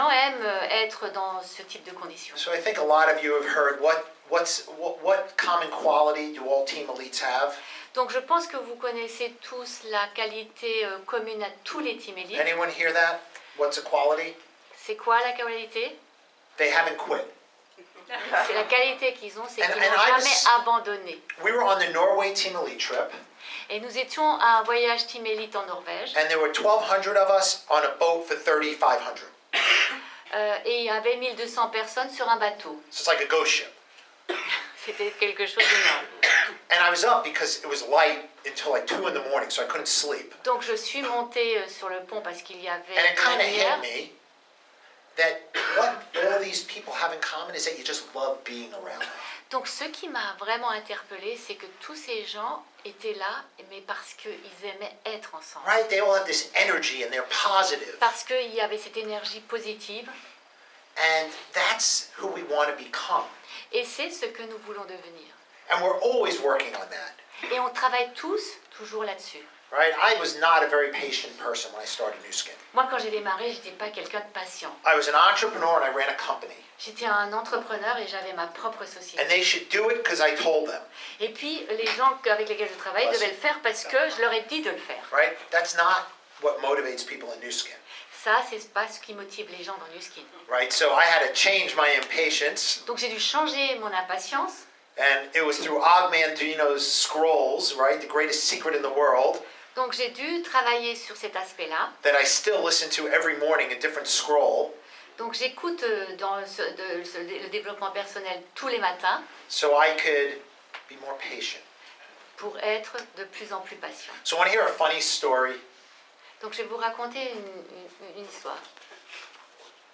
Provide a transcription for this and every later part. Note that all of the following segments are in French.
gens aiment être dans ce type de conditions. So I think a lot of you have heard what common quality do all team elites have? Donc je pense que vous connaissez tous la qualité commune à tous les team élites. Anyone hear that? What's a quality? C'est quoi la qualité? They haven't quit. C'est la qualité qu'ils ont, c'est qu'ils And n'ont I jamais was- abandonné. We were on the Norway team elite trip, Et nous étions à un voyage team élite en Norvège. and there were 1,200 of us on a boat for 3,500. Et il y avait 1200 personnes sur un bateau. So it's like a ghost ship. C'était quelque chose d'énorme. And I was up because it was light until like 2 in the morning, so I couldn't sleep. Donc je suis montée sur le pont parce qu'il y avait And it kind la of lumière. hit me that what all these people have in common is that you just love being around them. Donc ce qui m'a vraiment interpellée, c'est que tous ces gens étaient là, mais parce qu'ils aimaient être ensemble. Right? They all have this energy and they're positive. Parce qu'il y avait cette énergie positive. And that's who we want to become. Et c'est ce que nous voulons devenir. And we're always working on that. Et on travaille tous toujours là-dessus. Right? I was not a very patient person when I started New Skin. Moi, quand j'ai démarré, je n'étais pas quelqu'un de patient. I was an entrepreneur and I ran a company. J'étais un entrepreneur et j'avais ma propre société. And they should do it because I told them. Et puis, les gens avec lesquels je travaille devaient le faire parce que je leur ai dit de le faire. Right? That's not what motivates people in New Skin. Ça, c'est pas ce qui motive les gens dans New Skin. Right? So I had to change my impatience. Donc, j'ai dû changer mon impatience. And it was through Ogmandino's scrolls, right? The greatest secret in the world. Donc, j'ai dû travailler sur cet aspect-là. That I still listen to every morning a different scroll. Donc, j'écoute dans le développement personnel tous les matins So I could be more patient. pour être de plus en plus patient. So want to hear a funny story? Donc, je vais vous raconter une histoire.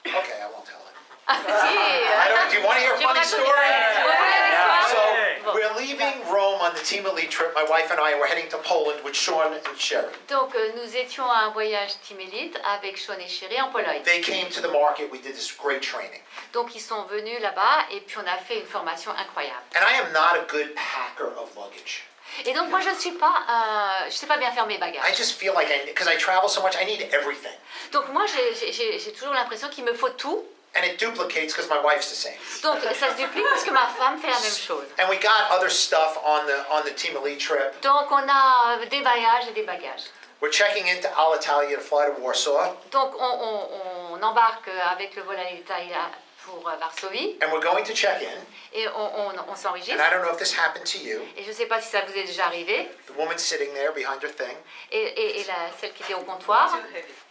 Okay, I won't tell it. Ah, si, Do you want to hear a je vais vous funny raconter story? une histoire. So we're leaving Rome on the Team Elite trip. My wife and I were heading to Poland with Sean and Sherry. Donc, nous étions à un voyage Team Elite avec Sean et Chéri en Pologne. They came to the market. We did this great training. Donc, ils sont venus là-bas et puis on a fait une formation incroyable. And I am not a good packer of luggage. Et donc, moi, je sais pas bien faire mes I bagages. just feel like because I travel so much, I need everything. Donc, moi, j'ai toujours l'impression qu'il me faut tout. And it duplicates because my wife's the same. Donc, ça se duplique parce que ma femme fait la même chose. And we got other stuff on the Team Elite trip. Donc, on a des bagages et des bagages. We're checking into Alitalia to fly to Warsaw. Donc, on embarque avec le vol à l'Italia pour Varsovie. And we're going to check in. Et on s'enregistre. And I don't know if this happened to you. Et je ne sais pas si ça vous est déjà arrivé. The woman sitting there behind her thing. Et celle qui était au comptoir.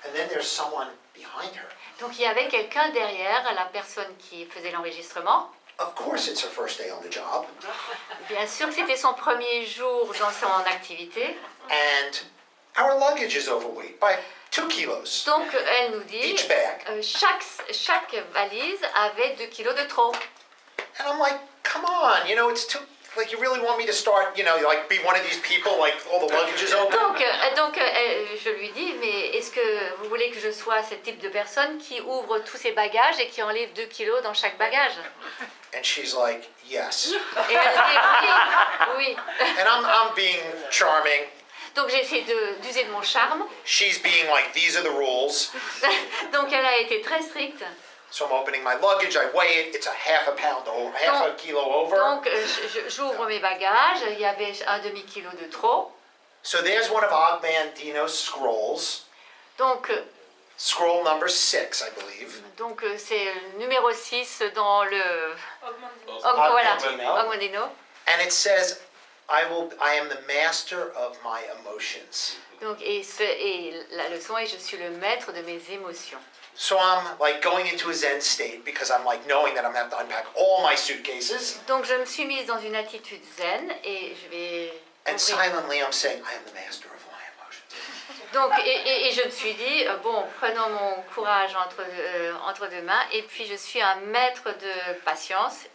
And then there's someone behind her. Donc il y avait quelqu'un derrière, la personne qui faisait l'enregistrement. Of course it's her first day on the job. Bien sûr que c'était son premier jour dans son activité. And our luggage is overweight by 2 kilos. Donc elle nous dit, Each bag. chaque valise avait 2 kilos de trop. And I'm like, come on, it's too, like you really want me to start, like be one of these people, like all the luggage is open? Donc je lui dis, mais est-ce que vous voulez que je sois ce type de personne qui ouvre tous ses bagages et qui enlève 2 kilos dans chaque bagage? And she's like, yes. Et elle dit oui, oui. And I'm being charming. Donc j'ai essayé d'user de mon charme. She's being like, these are the rules. Donc elle a été très stricte. So I'm opening my luggage, I weigh it, it's a half a kilo over. Donc j'ouvre mes bagages, il y avait un demi-kilo de trop. So there's one of Ogmandino's scrolls. Donc Scroll number 6, I believe. Donc c'est le numéro 6 dans le voilà, Ogmandino. And it says, I am the master of my emotions. Donc et la leçon est je suis le maître de mes émotions. So I'm like going into a Zen state because I'm like knowing that I'm gonna have to unpack all my suitcases. Donc je me suis mise dans une attitude zen et je vais And silently I'm saying, I am the master of my emotions. Donc et je me suis dit bon, prenons mon courage entre deux mains et puis je suis un maître de patience.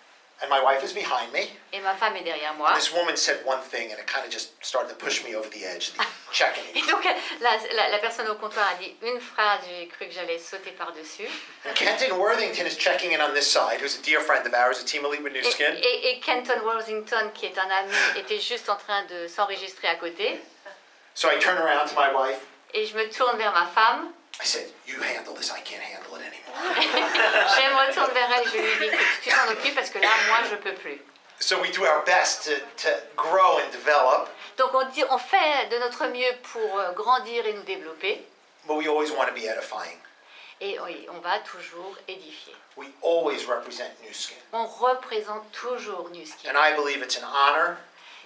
And my wife is behind me. Et ma femme est derrière moi. And this woman said one thing and it kind of just started to push me over the edge, the checking. Et donc la personne au comptoir a dit une phrase, j'ai cru que j'allais sauter par-dessus. And Kenton Worthington is checking in on this side, who's a dear friend of ours, a Team Elite with New Skin. Et Kenton Worthington, qui est un ami, était juste en train de s'enregistrer à côté. So I turn around to my wife Et je me tourne vers ma femme. I said, you handle this, I can't handle it anymore. Je me retourne vers elle et je lui dis que tu t'en occupes parce que là, moi, je peux plus. So we do our best to grow and develop, Donc on fait de notre mieux pour grandir et nous développer. but we always want to be edifying. Et oui, on va toujours édifier. We always represent New Skin. On représente toujours New Skin. And I believe it's an honor,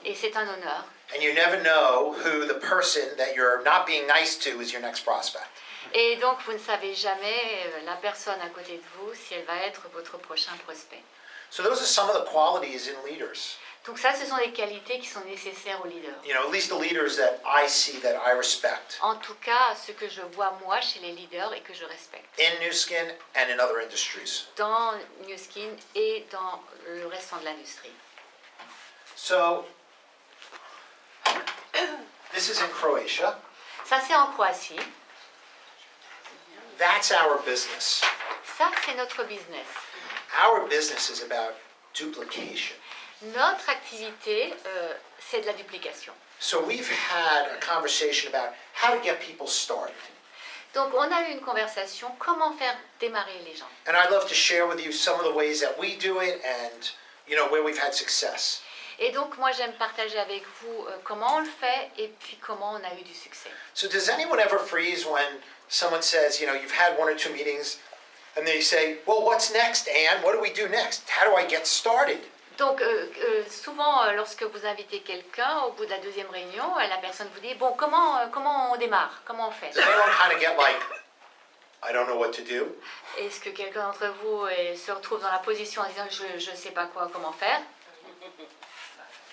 Et c'est un honneur. and you never know who the person that you're not being nice to is your next prospect. Et donc, vous ne savez jamais la personne à côté de vous si elle va être votre prochain prospect. So those are some of the qualities in leaders. Donc ça, ce sont des qualités qui sont nécessaires aux leaders. You know, at least the leaders that I see that I respect En tout cas, ce que je vois moi chez les leaders et que je respecte. in New Skin and in other industries. Dans New Skin et dans le restant de l'industrie. So this is in Croatia. Ça, c'est en Croatie. That's our business. Ça, c'est notre business. Our business is about duplication. Notre activité, c'est de la duplication. So we've had a conversation about how to get people started. Donc, on a eu une conversation, comment faire démarrer les gens. And I'd love to share with you some of the ways that we do it and, you know, where we've had success. Et donc, moi, j'aime partager avec vous comment on le fait et puis comment on a eu du succès. So does anyone ever freeze when someone says, you know, you've had one or two meetings and they say, well, what's next, Anne? What do we do next? How do I get started? Donc, souvent, lorsque vous invitez quelqu'un, au bout de la deuxième réunion, la personne vous dit, bon, comment on démarre? Comment on fait? Does anyone kind of get like, I don't know what to do? Est-ce que quelqu'un d'entre vous se retrouve dans la position en disant, je ne sais pas comment faire?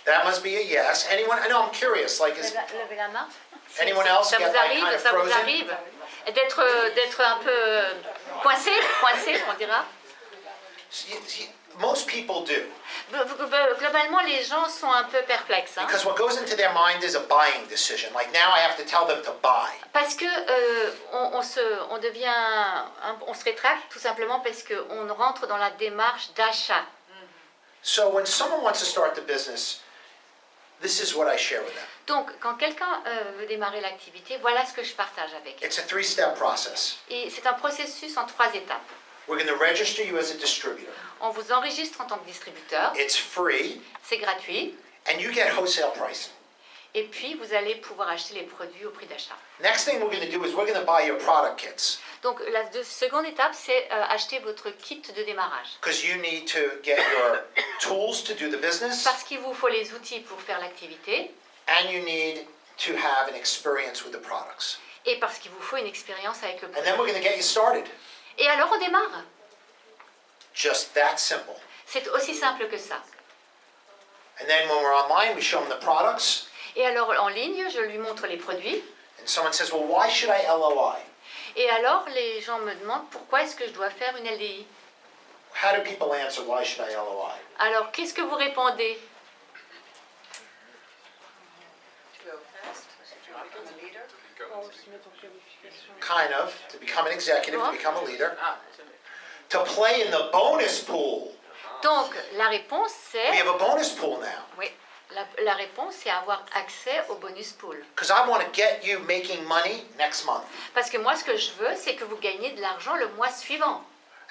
That must be a yes. Anyone? I know, I'm curious. Like, is Levez la main. anyone else Ça get vous like arrive, kind of ça vous frozen? arrive d'être un peu coincé, on dira. Most people do. Globalement, les gens sont un peu perplexes. Hein? Because what goes into their mind is a buying decision. Like now I have to tell them to buy. Parce que on se rétracte tout simplement parce qu'on rentre dans la démarche d'achat. So when someone wants to start the business, this is what I share with them. Donc, quand quelqu'un veut démarrer l'activité, voilà ce que je partage avec eux. It's a 3-step process. Et c'est un processus en 3 étapes. We're going to register you as a distributor. On vous enregistre en tant que distributeur, It's free, c'est gratuit, and you get wholesale pricing. et puis vous allez pouvoir acheter les produits au prix d'achat. Next thing we're going to do is we're going to buy your product kits. Donc, la seconde étape, c'est acheter votre kit de démarrage. Because you need to get your tools to do the business, Parce qu'il vous faut les outils pour faire l'activité, and you need to have an experience with the products. et parce qu'il vous faut une expérience avec le And produit. then we're going to get you started. Et alors, on démarre. Just that simple. C'est aussi simple que ça. And then when we're online, we show them the products. Et alors, en ligne, je lui montre les produits. And someone says, well, why should I LOI? Et alors, les gens me demandent pourquoi est-ce que je dois faire une LDI. How do people answer, why should I LOI? Alors, qu'est-ce que vous répondez? Kind of, to become an executive, to become a leader. To play in the bonus pool. Donc, la réponse, We c'est... have a bonus pool now. Oui, la réponse, c'est avoir accès au bonus pool. Because I want to get you making money next month. Parce que moi, ce que je veux, c'est que vous gagnez de l'argent le mois suivant.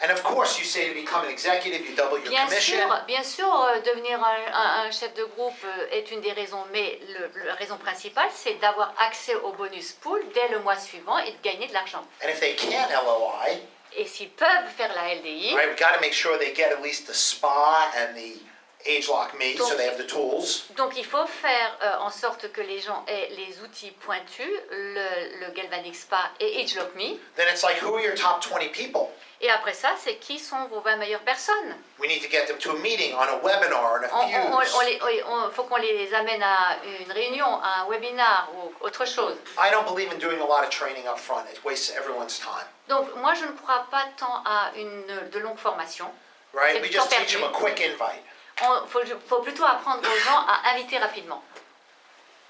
And of course, you say to become an executive, you double your commission. Bien sûr, devenir un chef de groupe est une des raisons, mais la raison principale, c'est d'avoir accès au bonus pool dès le mois suivant et de gagner de l'argent. And if they can't LOI, Et s'ils peuvent faire la LDI, right, we've got to make sure they get at least the spa and the age lock me, so they have the tools. donc il faut faire en sorte que les gens aient les outils pointus, le Galvanic Spa et Age Lock Me. Then it's like, who are your top 20 people? Et après ça, c'est qui sont vos 20 meilleures personnes. We need to get them to a meeting, on a webinar, on a fuse. Il faut qu'on les amène à une réunion, à un webinar ou autre chose. I don't believe in doing a lot of training up front. It wastes everyone's time. Donc moi, je ne crois pas tant à de longues formations. Right? C'est We du temps just teach them perdu. a quick invite. Il faut plutôt apprendre aux gens à inviter rapidement.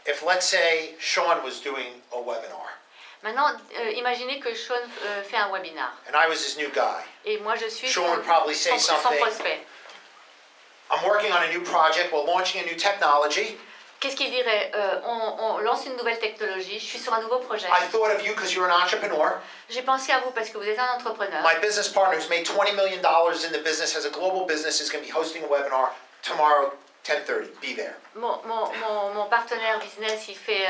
If, let's say, Sean was doing a webinar, Maintenant, imaginez que Sean fait un webinar. and I was his new guy. Et moi, je suis Sean would probably say son something. prospect. I'm working on a new project. We're launching a new technology. Qu'est-ce qu'il dirait? On lance une nouvelle technologie, je suis sur un nouveau projet. I thought of you because you're an entrepreneur. J'ai pensé à vous parce que vous êtes un entrepreneur. My business partner who's made $20 million in the business, has a global business, is going to be hosting a webinar tomorrow, 10:30. Be there. Mon partenaire business, il fait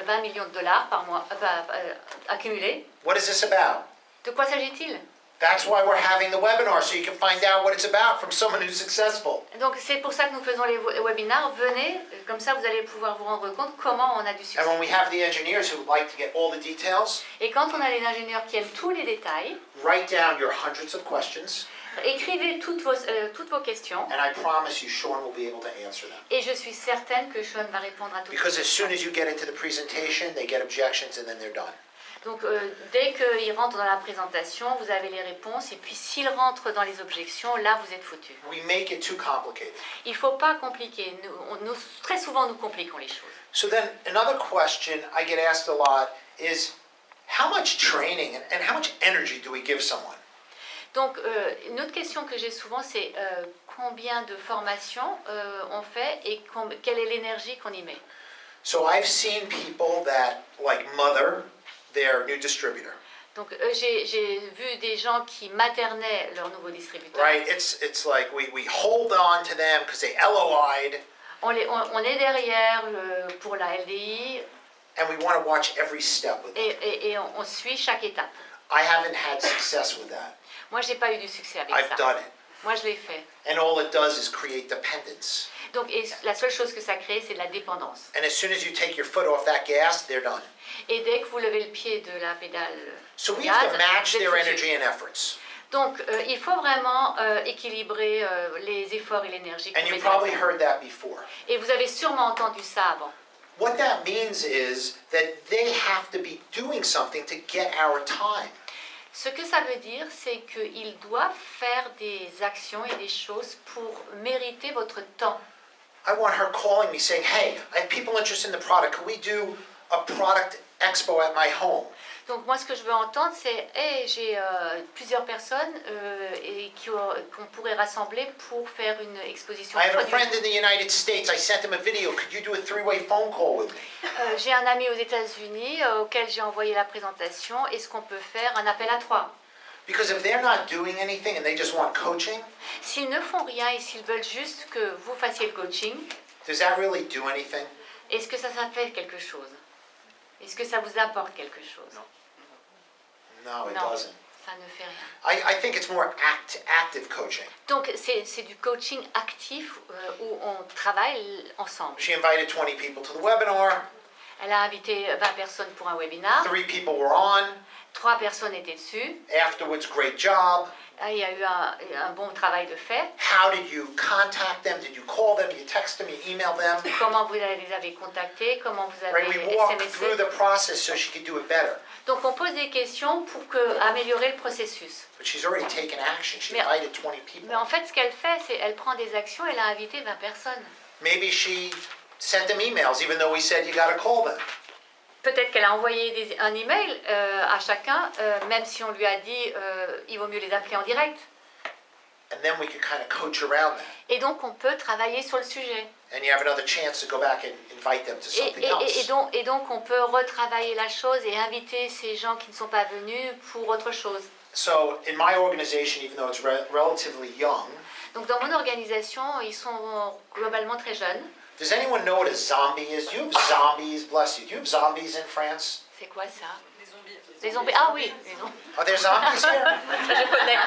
20 millions de dollars par mois accumulés. What is this about? De quoi s'agit-il? That's why we're having the webinar, so you can find out what it's about from someone who's successful. Donc c'est pour ça que nous faisons les webinars. Venez, comme ça vous allez pouvoir vous rendre compte comment on a du succès. And when we have the engineers who like to get all the details, Et quand on a les ingénieurs qui aiment tous les détails, write down your hundreds of questions, écrivez toutes vos questions. and I promise you Sean will be able to answer them. Et je suis certaine que Sean va répondre à toutes Because vos as soon questions. as you get into the presentation, they get objections and then they're done. Donc dès qu'ils rentrent dans la présentation, vous avez les réponses. Et puis s'ils rentrent dans les objections, là vous êtes foutus. We make it too complicated. Il ne faut pas compliquer. Très souvent nous compliquons les choses. So then another question I get asked a lot is how much training and how much energy do we give someone? Donc, une autre question que j'ai souvent, c'est combien de formations on fait et quelle est l'énergie qu'on y met. So I've seen people that like mother their new distributor. Donc, j'ai vu des gens qui maternaient leur nouveau distributeur. Right? It's like we hold on to them because they LOI'd. On est derrière pour la LDI And we want to watch every step with them. et on suit chaque étape. I haven't had success with that. Moi, j'ai pas eu du succès avec I've ça. done it. Moi, je l'ai fait. And all it does is create dependence. Donc, la seule chose que ça crée, c'est de la dépendance. And as soon as you take your foot off that gas, they're done. Et dès que vous levez le pied de la pédale So we have to gaz, match vous êtes their foutu. energy and efforts. Donc, il faut vraiment équilibrer les efforts et l'énergie. qu'on And you met probably là-dedans. heard that before. Et vous avez sûrement entendu ça avant. What that means is that they have to be doing something to get our time. Ce que ça veut dire, c'est qu'ils doivent faire des actions et des choses pour mériter votre temps. I want her calling me saying, hey, I have people interested in the product. Can we do a product expo at my home? Donc moi, ce que je veux entendre, c'est hey, j'ai plusieurs personnes et qu'on pourrait rassembler pour faire une exposition I de have a produits. friend in the United States. I sent him a video. Could you do a three-way phone call with me? J'ai un ami aux États-Unis auquel j'ai envoyé la présentation. Est-ce qu'on peut faire un appel à 3? Because if they're not doing anything and they just want coaching, S'ils ne font rien et s'ils veulent juste que vous fassiez le coaching, does that really do anything? est-ce que ça fait quelque chose? Est-ce que ça vous apporte quelque chose? No, it Non, doesn't. ça ne fait rien. I think it's more active coaching. Donc c'est du coaching actif où on travaille ensemble. She invited 20 people to the webinar. Elle a invité 20 personnes pour un webinar. 3 people were on. 3 personnes étaient dessus. Afterwards, great job. Il y a eu un bon travail de fait. How did you contact them? Did you call them? Did you text them? You email them? Comment vous les avez contactés? Comment vous Right? avez We walked through SMSé? the process so she could do it better. Donc on pose des questions pour améliorer le processus. But she's already taken action. She Mais- invited 20 people. Mais en fait, ce qu'elle fait, c'est qu'elle prend des actions. Elle a invité 20 personnes. Maybe she sent them emails, even though we said you got to call them. Peut-être qu'elle a envoyé un email à chacun, même si on lui a dit il vaut mieux les appeler en direct. And then we could kind of coach around that. Et donc on peut travailler sur le sujet. And you have another chance to go back and invite them to something else. Et donc on peut retravailler la chose et inviter ces gens qui ne sont pas venus pour autre chose. So in my organization, even though it's relatively young, Donc dans mon organisation, ils sont globalement très jeunes. does anyone know what a zombie is? Do you have zombies, bless you? Do you have zombies in France? C'est quoi ça? Les zombies. Les zombies. Ah oui, les zombies. Are there zombies here? Ça je connais.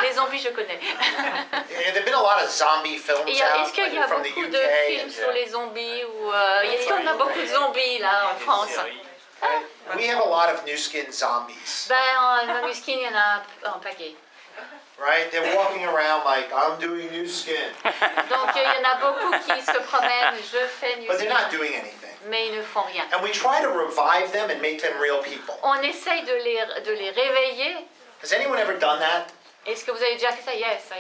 Les zombies, je connais. Yeah, there've been a lot of zombie films Et out est-ce qu'il y a from the beaucoup UK. de films sur les zombies ou est-ce qu'on a beaucoup de zombies là en France? We have a lot of new skin zombies, Ben, dans Muskin, il y en a un paquet. right? They're walking around like, I'm doing new skin, Donc il y en a beaucoup qui se promènent, je fais New but they're not Skin, doing anything. mais ils ne font rien. And we try to revive them and make them real people. On essaye de les réveiller. Has anyone ever done that? Est-ce que vous avez déjà fait ça? Yes, I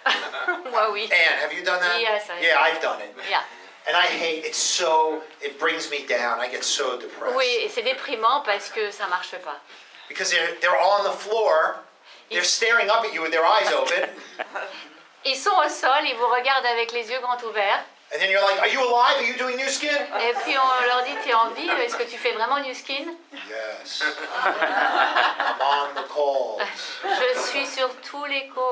have. Moi oui. Anne, have you done that? Yes, I have. Yeah, I've done it. Yeah. And I hate it it brings me down. I get so depressed. Oui, et c'est déprimant parce que ça marche pas. Because they're on the floor, they're staring up at you with their eyes open, Ils sont au sol, ils vous regardent avec les yeux grands ouverts. And then you're like, are you alive? Are you doing New Skin? Et puis on leur dit, tu es en vie, est-ce que tu fais vraiment New Skin? Yes. I'm on the calls. Je suis sur tous les calls.